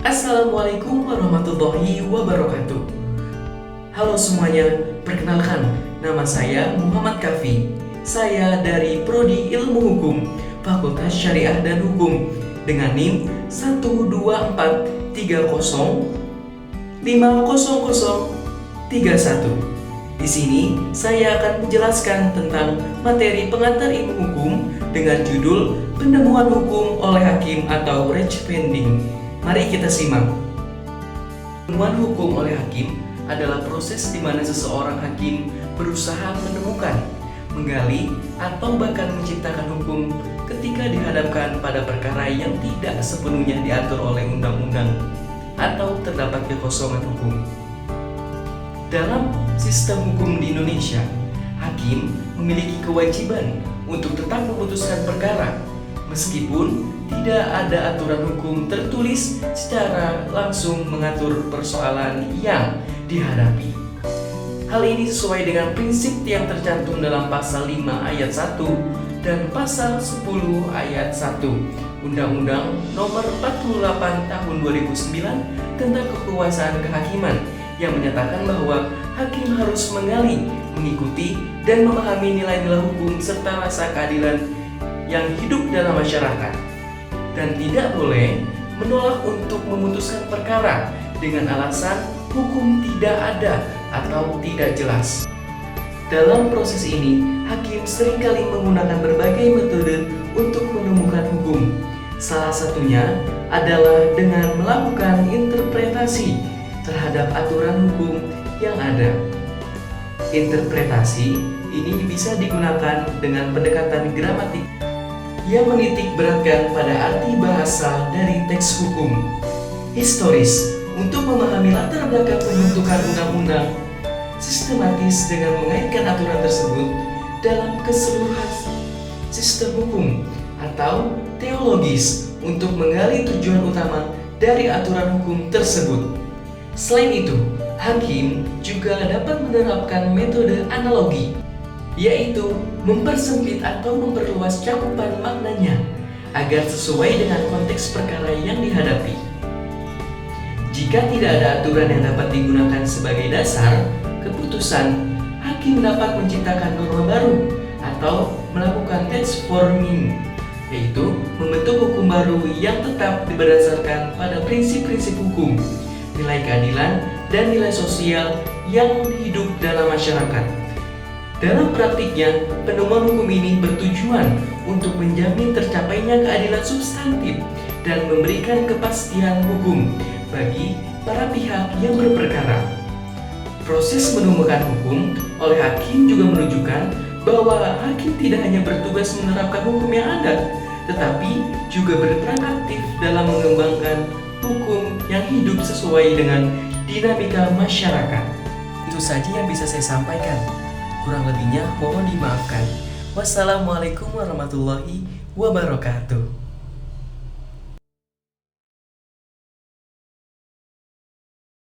Assalamualaikum warahmatullahi wabarakatuh. Halo semuanya, perkenalkan, nama saya Muhammad Kafi. Saya dari Prodi Ilmu Hukum, Fakultas Syariah dan Hukum dengan NIM 12430050031. Di sini saya akan menjelaskan tentang materi pengantar ilmu hukum dengan judul Penemuan Hukum oleh Hakim atau Rechtspending. Mari kita simak. Penemuan hukum oleh hakim adalah proses di mana seseorang hakim berusaha menemukan, menggali, atau bahkan menciptakan hukum ketika dihadapkan pada perkara yang tidak sepenuhnya diatur oleh undang-undang atau terdapat kekosongan hukum. Dalam sistem hukum di Indonesia, hakim memiliki kewajiban untuk tetap memutuskan perkara meskipun tidak ada aturan hukum tertulis secara langsung mengatur persoalan yang dihadapi. Hal ini sesuai dengan prinsip yang tercantum dalam pasal 5 ayat 1 dan pasal 10 ayat 1 Undang-Undang Nomor 48 Tahun 2009 tentang kekuasaan kehakiman yang menyatakan bahwa hakim harus menggali, mengikuti, dan memahami nilai-nilai hukum serta rasa keadilan yang hidup dalam masyarakat, dan tidak boleh menolak untuk memutuskan perkara dengan alasan hukum tidak ada atau tidak jelas. Dalam proses ini, hakim seringkali menggunakan berbagai metode untuk menemukan hukum. Salah satunya adalah dengan melakukan interpretasi terhadap aturan hukum yang ada. Interpretasi ini bisa digunakan dengan pendekatan gramatik yang menitik beratkan pada arti bahasa dari teks hukum. Historis, untuk memahami latar belakang pembentukan undang-undang. Sistematis dengan mengaitkan aturan tersebut dalam keseluruhan sistem hukum. Atau teologis, untuk menggali tujuan utama dari aturan hukum tersebut. Selain itu, hakim juga dapat menerapkan metode analogi, yaitu mempersempit atau memperluas cakupan maknanya agar sesuai dengan konteks perkara yang dihadapi. Jika tidak ada aturan yang dapat digunakan sebagai dasar keputusan, hakim dapat menciptakan norma baru atau melakukan text forming, yaitu membentuk hukum baru yang tetap berdasarkan pada prinsip-prinsip hukum, nilai keadilan, dan nilai sosial yang hidup dalam masyarakat. Dalam praktiknya, penemuan hukum ini bertujuan untuk menjamin tercapainya keadilan substantif dan memberikan kepastian hukum bagi para pihak yang berperkara. Proses menemukan hukum oleh hakim juga menunjukkan bahwa hakim tidak hanya bertugas menerapkan hukum yang ada, tetapi juga berperan aktif dalam mengembangkan hukum yang hidup sesuai dengan dinamika masyarakat. Itu saja yang bisa saya sampaikan. Kurang lebihnya mohon dimaafkan. Wassalamualaikum warahmatullahi wabarakatuh.